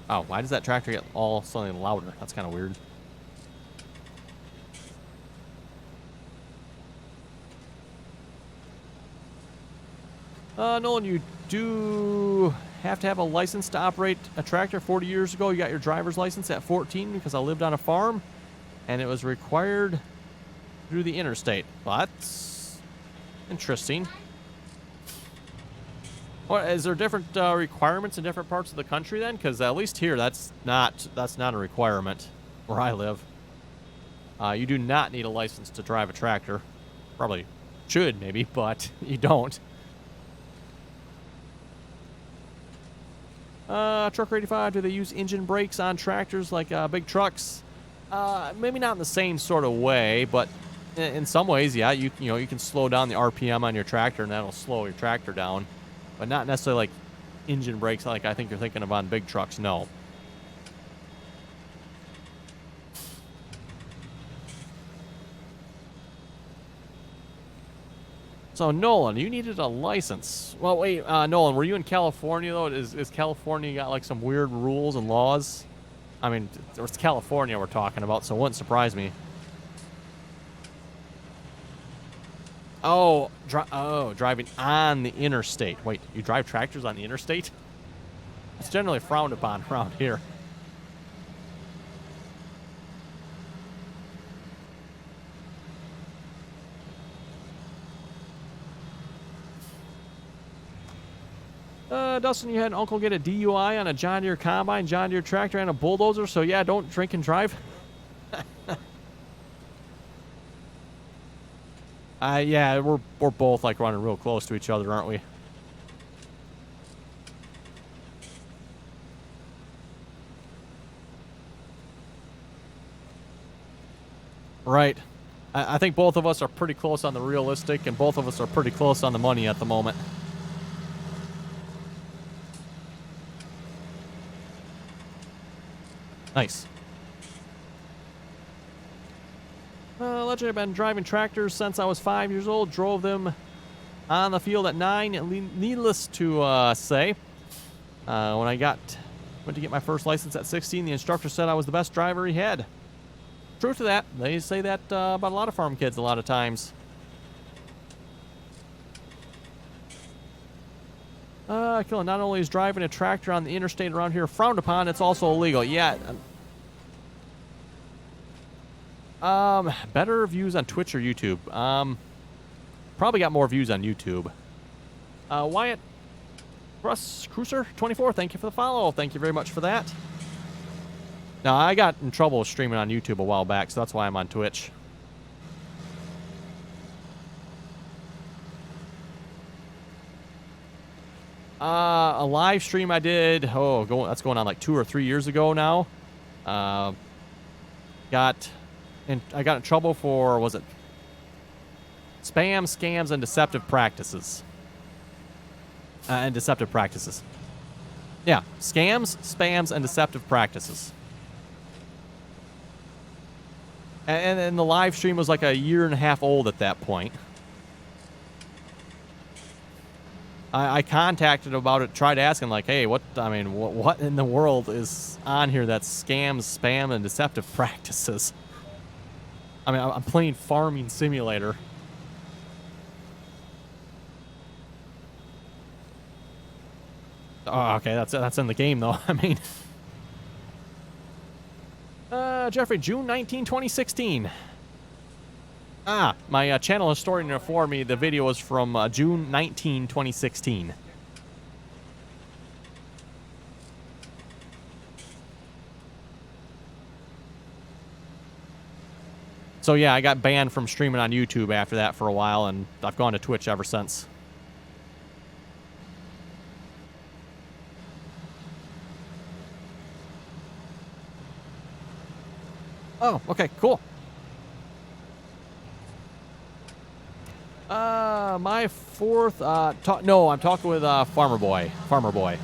Oh, why does that tractor get all suddenly louder? That's kind of weird. Nolan, you do have to have a license to operate a tractor. 40 years ago, you got your driver's license at 14 because I lived on a farm, and it was required through the interstate. Well, that's interesting. Well, is there different requirements in different parts of the country then? Because at least here, that's not a requirement where I live. You do not need a license to drive a tractor. Probably should, maybe, but you don't. Truck 85, do they use engine brakes on tractors like big trucks? Maybe not in the same sort of way, but in some ways, yeah. You know, you can slow down the RPM on your tractor, and that'll slow your tractor down. But not necessarily like engine brakes like I think you're thinking of on big trucks, no. So, Nolan, you needed a license. Well, wait, Nolan, were you in California, though? Is California got, like, some weird rules and laws? I mean, it's California we're talking about, so it wouldn't surprise me. Oh, driving on the interstate. Wait, you drive tractors on the interstate? It's generally frowned upon around here. Dustin, you had an uncle get a DUI on a John Deere combine, John Deere tractor, and a bulldozer, so yeah, don't drink and drive. Yeah, we're both like running real close to each other, aren't we? Right. I think both of us are pretty close on the realistic, and both of us are pretty close on the money at the moment. Nice. Legend, I've been driving tractors since I was 5 years old. Drove them on the field at 9. Needless to say, when I went to get my first license at 16, the instructor said I was the best driver he had. Truth to that. They say that about a lot of farm kids a lot of times. Killing, not only is driving a tractor on the interstate around here frowned upon, it's also illegal. Yeah. Better views on Twitch or YouTube? Probably got more views on YouTube. Wyatt Russ Cruiser 24, thank you for the follow. Thank you very much for that. Now, I got in trouble streaming on YouTube a while back, so that's why I'm on Twitch. A live stream I did, that's going on like 2 or 3 years ago now. I got in trouble for, was it spam, scams, and deceptive practices? Yeah, scams, spams, and deceptive practices. And the live stream was like a year and a half old at that point. I contacted about it, tried asking like, hey, what in the world is on here that's scams, spam, and deceptive practices? I mean, I'm playing Farming Simulator. Oh, okay, that's in the game though. I mean, Jeffrey, June 19, 2016. My channel historian informed me the video was from June 19, 2016. So yeah, I got banned from streaming on YouTube after that for a while, and I've gone to Twitch ever since. Oh, okay, cool. My fourth, no, I'm talking with, Farmer Boy. Farmer Boy.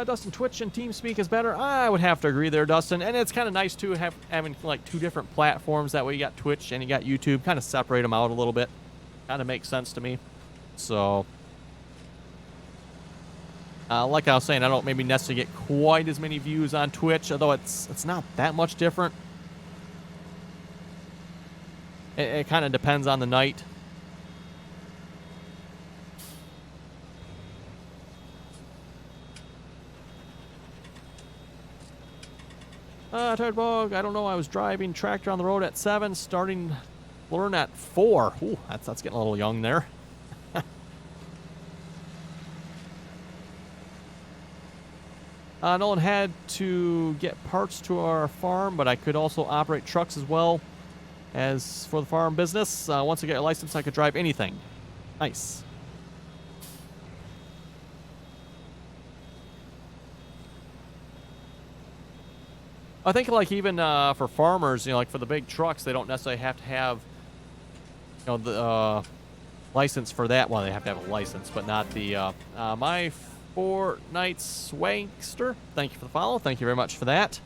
Dustin, Twitch and TeamSpeak is better. I would have to agree there, Dustin. And it's kind of nice, too, having, like, two different platforms. That way you got Twitch and you got YouTube. Kind of separate them out a little bit. Kind of makes sense to me. So, like I was saying, I don't maybe necessarily get quite as many views on Twitch, although it's not that much different. It kind of depends on the night. Tiredbog, I don't know. I was driving tractor on the road at 7, starting to learn at 4. Ooh, that's getting a little young there. Nolan had to get parts to our farm, but I could also operate trucks as well as for the farm business. Once I get a license, I could drive anything. Nice. I think, like, even for farmers, you know, like for the big trucks, they don't necessarily have to have, you know, the license for that. Well, they have to have a license, but not the my Fortnite Swankster. Thank you for the follow. Thank you very much for that.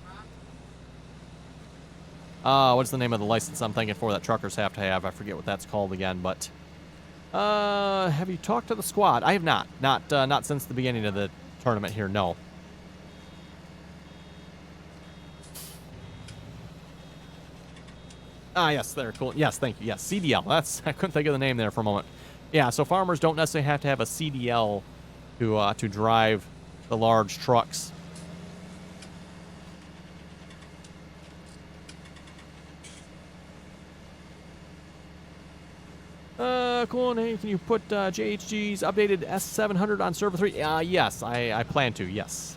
What's the name of the license I'm thinking for that truckers have to have? I forget what that's called again, but have you talked to the squad? I have not. Not since the beginning of the tournament here, no. Yes, they're cool. Yes, thank you. Yes, CDL. I couldn't think of the name there for a moment. Yeah, so farmers don't necessarily have to have a CDL to drive the large trucks. Cool. Hey, can you put JHG's updated S700 on server 3? Yes, I plan to. Yes.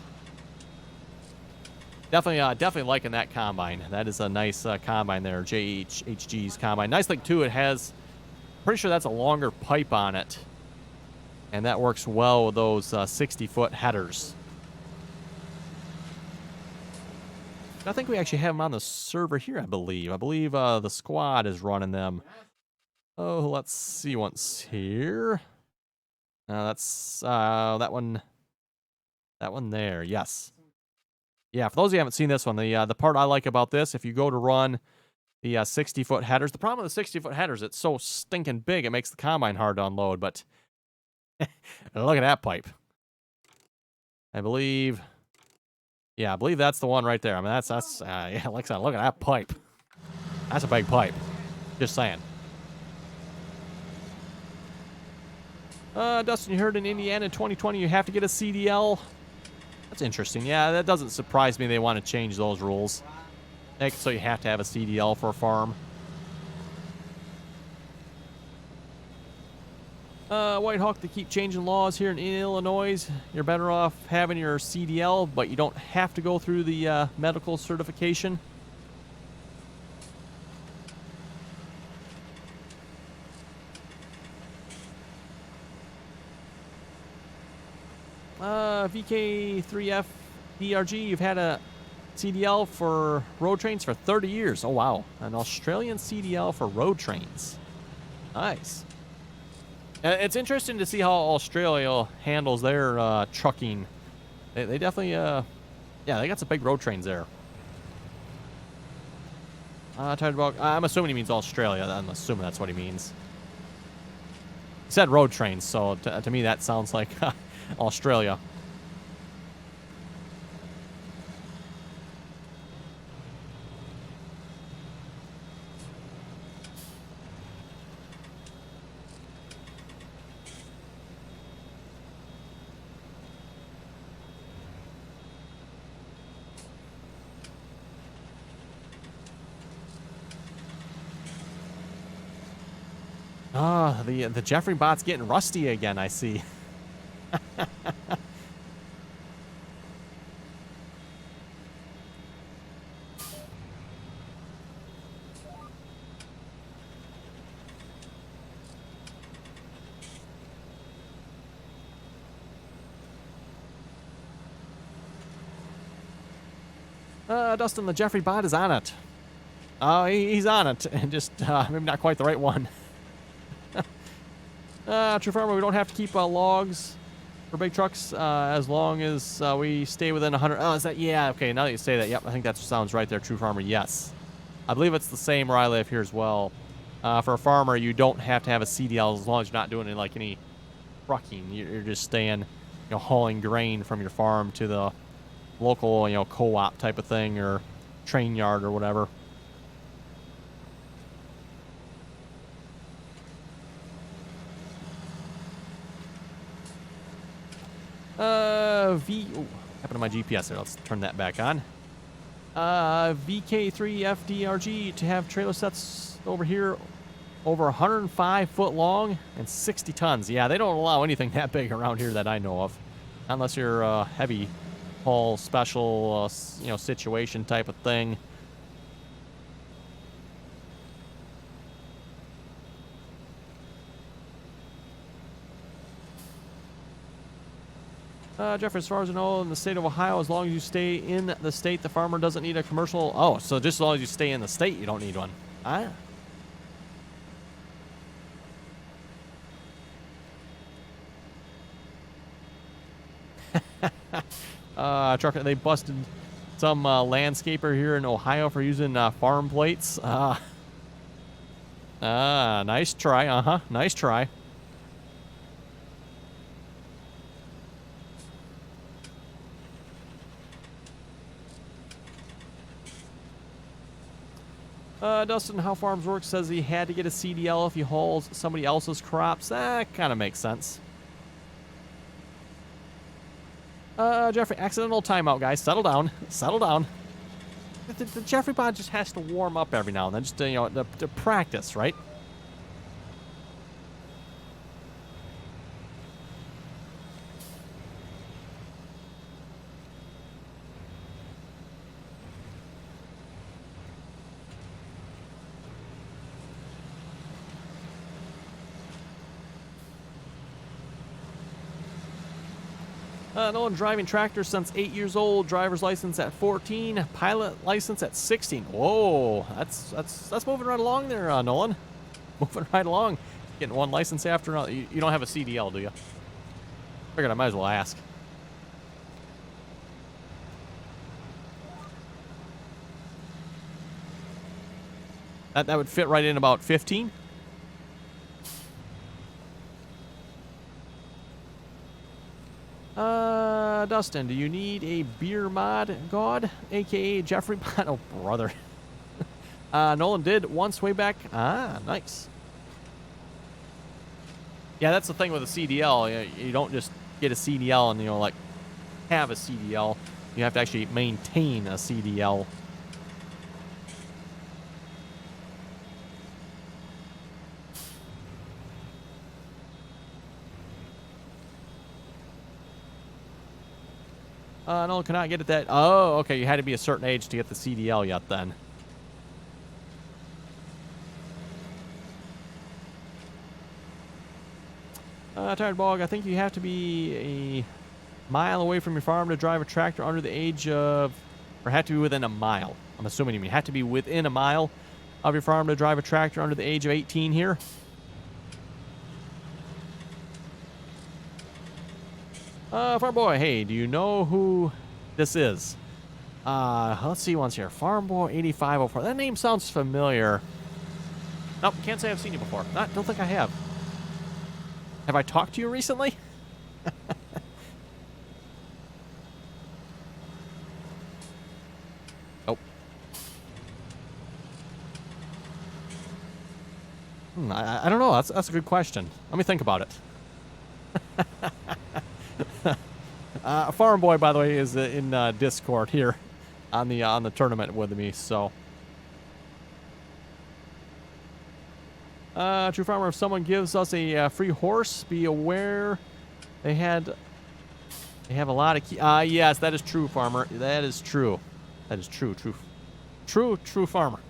Definitely liking that combine. That is a nice combine there, JHG's combine. Nice thing too, it has, pretty sure that's a longer pipe on it, and that works well with those 60-foot headers. I think we actually have them on the server here, I believe. I believe the squad is running them. Oh, let's see once here. That's that one there. Yes. Yeah, for those of you who haven't seen this one, the part I like about this, if you go to run the 60-foot headers, the problem with the 60-foot headers, it's so stinking big, it makes the combine hard to unload, but look at that pipe. I believe that's the one right there. I mean, that's yeah, like I said, look at that pipe. That's a big pipe. Just saying. Dustin, you heard in Indiana in 2020 you have to get a CDL. That's interesting. Yeah, that doesn't surprise me they want to change those rules. Make it so you have to have a CDL for a farm. Whitehawk, they keep changing laws here in Illinois. You're better off having your CDL, but you don't have to go through the medical certification. VK3F DRG, you've had a CDL for road trains for 30 years. Oh, wow. An Australian CDL for road trains. Nice. It's interesting to see how Australia handles their trucking. They definitely, yeah, they got some big road trains there. I'm assuming he means Australia. I'm assuming that's what he means. He said road trains, so to me that sounds like Australia. Ah, the Jeffrey bot's getting rusty again, I see. Dustin, the Jeffrey bot is on it. Oh, he's on it, and just maybe not quite the right one. True farmer, we don't have to keep logs for big trucks as long as we stay within 100. Oh, is that? Yeah, okay, now that you say that, yep, I think that sounds right there, True Farmer, yes. I believe it's the same where I live here as well. For a farmer, you don't have to have a CDL as long as you're not doing any trucking. You're just staying, hauling grain from your farm to the local, co-op type of thing or train yard or whatever. Happened to my GPS there. Let's turn that back on. VK3FDRG to have trailer sets over here over 105 foot long and 60 tons. Yeah, they don't allow anything that big around here that I know of, unless you're a heavy haul special, situation type of thing. Jeffrey, as far as I know, in the state of Ohio, as long as you stay in the state, the farmer doesn't need a commercial. Oh, so just as long as you stay in the state, you don't need one. Trucker, they busted some landscaper here in Ohio for using farm plates. Nice try. Nice try. Dustin, how farms work, says he had to get a CDL if he hauls somebody else's crops. That kind of makes sense. Jeffrey, accidental timeout, guys. Settle down. Settle down. The Jeffrey bot just has to warm up every now and then, just to practice, right? Nolan, driving tractor since 8 years old. Driver's license at 14. Pilot license at 16. Whoa, that's moving right along there, Nolan. Moving right along. Getting one license after another. You don't have a CDL, do you? Figured I might as well ask. That would fit right in about 15. Dustin, do you need a beer mod god, aka Jeffrey bot? Oh, brother. Nolan did once way back. Nice. Yeah, that's the thing with a CDL. You don't just get a CDL and, have a CDL. You have to actually maintain a CDL. No, cannot get it that. Oh, okay. You had to be a certain age to get the CDL yet then. Tired Bog, I think you have to be a mile away from your farm to drive a tractor under the age of, or have to be within a mile. I'm assuming you mean have to be within a mile of your farm to drive a tractor under the age of 18 here. Farm Boy, hey, do you know who this is? Let's see once here. Farm Boy 8504. That name sounds familiar. Nope, can't say I've seen you before. Don't think I have. Have I talked to you recently? Oh. I don't know. That's a good question. Let me think about it. Farm Boy, by the way, is in Discord here on the tournament with me. So, True Farmer, if someone gives us a free horse, be aware they have a lot of yes, that is true, Farmer. That is true. That is true. True Farmer.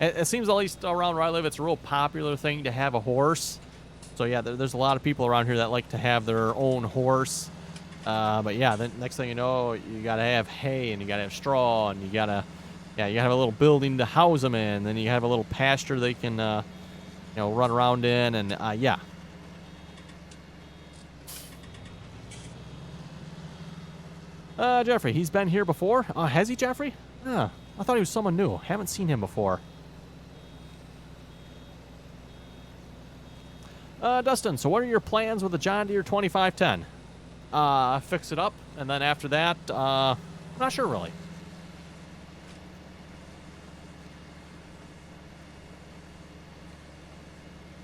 It seems, at least around where I live, it's a real popular thing to have a horse. So yeah, there's a lot of people around here that like to have their own horse. But yeah, the next thing you know, you gotta have hay, and you gotta have straw, and you gotta have a little building to house them in. Then you have a little pasture they can, run around in, and yeah. Jeffrey, he's been here before. Has he, Jeffrey? I thought he was someone new. Haven't seen him before. Dustin, so what are your plans with the John Deere 2510? Fix it up, and then after that, I'm not sure really.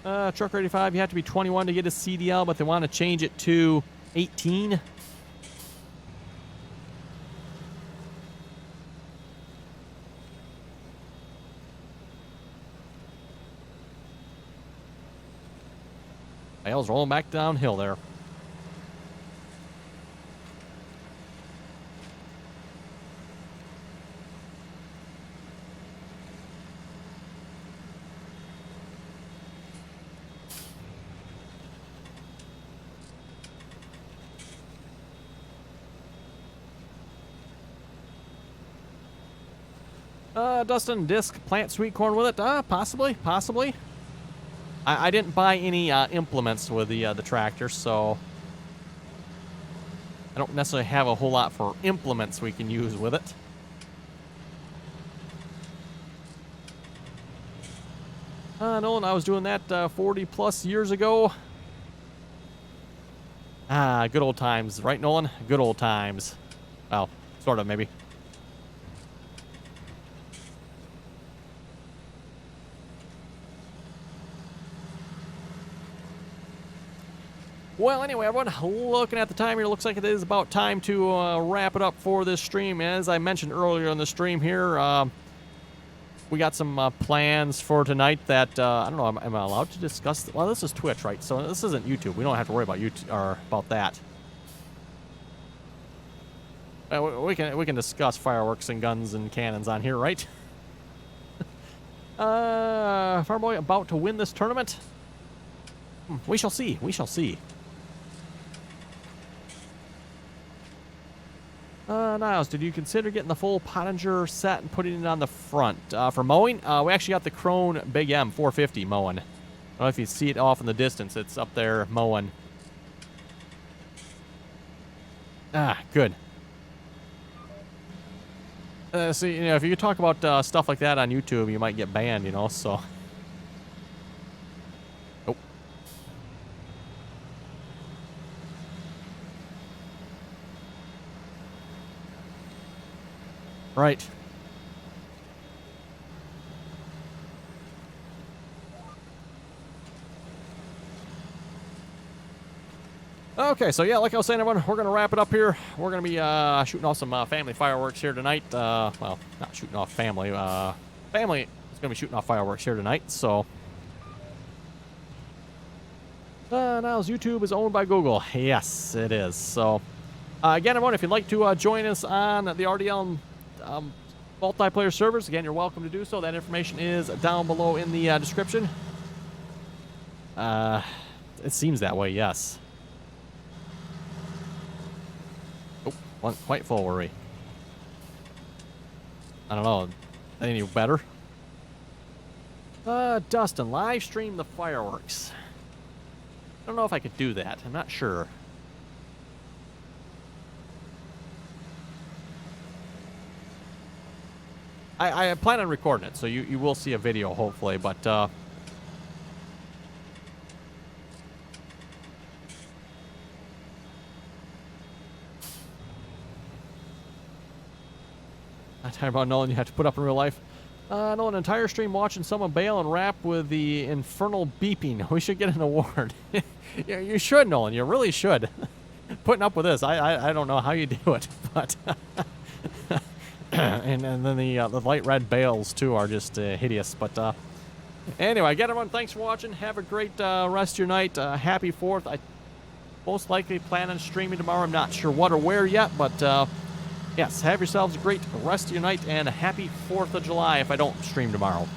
Truck 85, you have to be 21 to get a CDL, but they want to change it to 18. Bale's rolling back downhill there. Dustin, disc, plant sweet corn with it? Possibly. I didn't buy any implements with the tractor, so I don't necessarily have a whole lot for implements we can use with it. Nolan, I was doing that 40 plus years ago. Good old times, right, Nolan? Good old times. Well, sort of, maybe. Well, anyway, everyone, looking at the time here, looks like it is about time to wrap it up for this stream. As I mentioned earlier in the stream here, we got some plans for tonight that, I don't know, am I allowed to discuss? Well, this is Twitch, right? So this isn't YouTube. We don't have to worry about YouTube or about that. We can discuss fireworks and guns and cannons on here, right? Farmboy about to win this tournament? We shall see. We shall see. Niles, did you consider getting the full Pottinger set and putting it on the front? For mowing, we actually got the Krone Big M 450 mowing. I don't know if you see it off in the distance. It's up there mowing. Good. See, if you talk about stuff like that on YouTube, you might get banned, so... Nope. Right. Okay, so yeah, like I was saying, everyone, we're going to wrap it up here. We're going to be shooting off some family fireworks here tonight. Well, not shooting off family. Family is going to be shooting off fireworks here tonight, so... Now YouTube is owned by Google. Yes, it is. So, again, everyone, if you'd like to join us on the RDAllen multiplayer servers, again, you're welcome to do so. That information is down below in the description. It seems that way, yes. Oh, wasn't quite full, were we? I don't know. Any better? Dustin, live stream the fireworks. I don't know if I could do that. I'm not sure. I plan on recording it, so you will see a video, hopefully, but... That time about Nolan you have to put up in real life. Nolan, entire stream watching someone Bale and rap with the infernal beeping. We should get an award. Yeah, you should, Nolan. You really should. putting up with this. I don't know how you do it, but and then the light red bales too are just hideous. But anyway, again, everyone, thanks for watching. Have a great rest of your night. Happy 4th. I most likely plan on streaming tomorrow. I'm not sure what or where yet, but yes, have yourselves a great rest of your night and a happy 4th of July if I don't stream tomorrow.